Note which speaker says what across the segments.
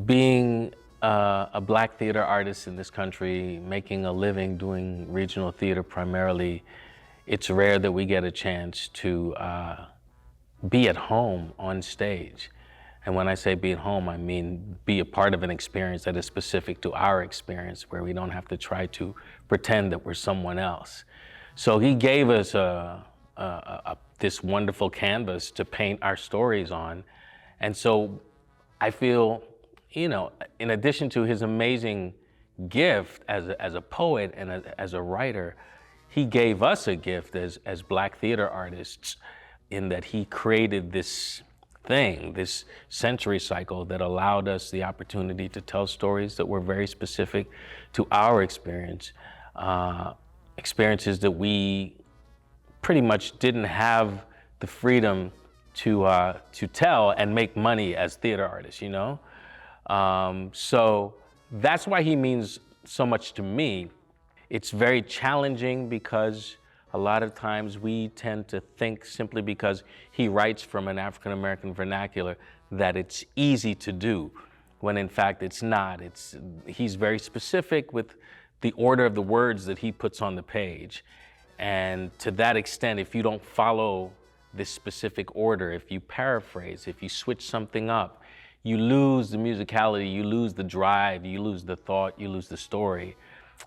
Speaker 1: Being a Black theater artist in this country, making a living doing regional theater primarily, it's rare that we get a chance to be at home on stage. And when I say be at home, I mean be a part of an experience that is specific to our experience, where we don't have to try to pretend that we're someone else. So he gave us this wonderful canvas to paint our stories on. And so I feel, you know, in addition to his amazing gift as a poet and as a writer, he gave us a gift as Black theater artists, in that he created this thing, this century cycle that allowed us the opportunity to tell stories that were very specific to our experience, experiences that we pretty much didn't have the freedom to tell and make money as theater artists, you know? So that's why he means so much to me. It's very challenging because a lot of times we tend to think, simply because he writes from an African-American vernacular, that it's easy to do, when in fact it's not. He's very specific with the order of the words that he puts on the page. And to that extent, if you don't follow this specific order, if you paraphrase, if you switch something up, you lose the musicality, you lose the drive, you lose the thought, you lose the story.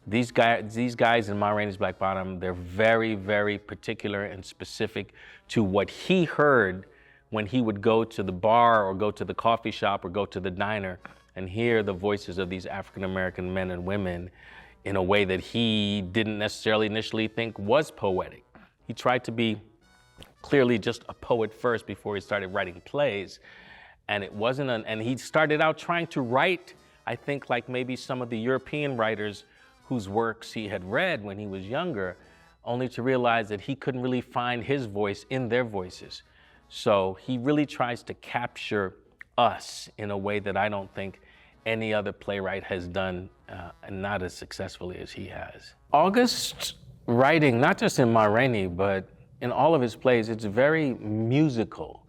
Speaker 1: These guys in Ma Rainey's Black Bottom, they're very, very particular and specific to what he heard when he would go to the bar or go to the coffee shop or go to the diner and hear the voices of these African-American men and women in a way that he didn't necessarily initially think was poetic. He tried to be clearly just a poet first before he started writing plays. And it wasn't, and he started out trying to write, I think, like maybe some of the European writers whose works he had read when he was younger, only to realize that he couldn't really find his voice in their voices. So he really tries to capture us in a way that I don't think any other playwright has done, and not as successfully as he has. August's writing, not just in Ma Rainey, but in all of his plays, it's very musical.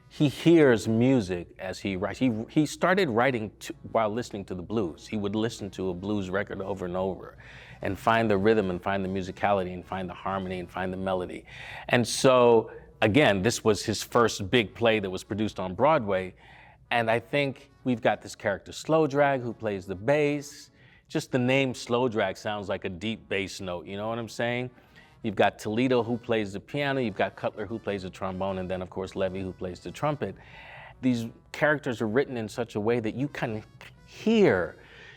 Speaker 1: He hears music as he writes. He started writing while listening to the blues. He would listen to a blues record over and over and find the rhythm and find the musicality and find the harmony and find the melody. And so, again, this was his first big play that was produced on Broadway. And I think we've got this character, Slow Drag, who plays the bass. Just the name Slow Drag sounds like a deep bass note, you know what I'm saying? You've got Toledo, who plays the piano. You've got Cutler, who plays the trombone, and then, of course, Levee, who plays the trumpet. These characters are written in such a way that you can hear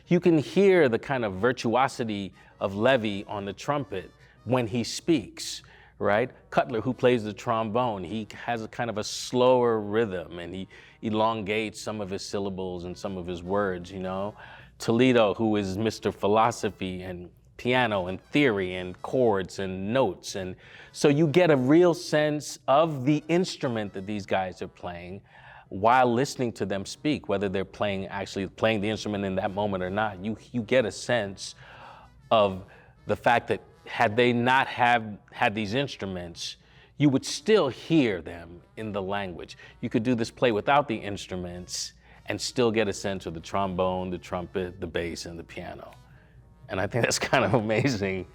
Speaker 1: the kind of virtuosity of Levee on the trumpet when he speaks, right? Cutler, who plays the trombone, he has a kind of a slower rhythm, and he elongates some of his syllables and some of his words, you know? Toledo, who is Mr. Philosophy and piano and theory and chords and notes. And so you get a real sense of the instrument that these guys are playing while listening to them speak, whether they're actually playing the instrument in that moment or not. You get a sense of the fact that had they not had these instruments, you would still hear them in the language. You could do this play without the instruments and still get a sense of the trombone, the trumpet, the bass, and the piano. And I think that's kind of amazing.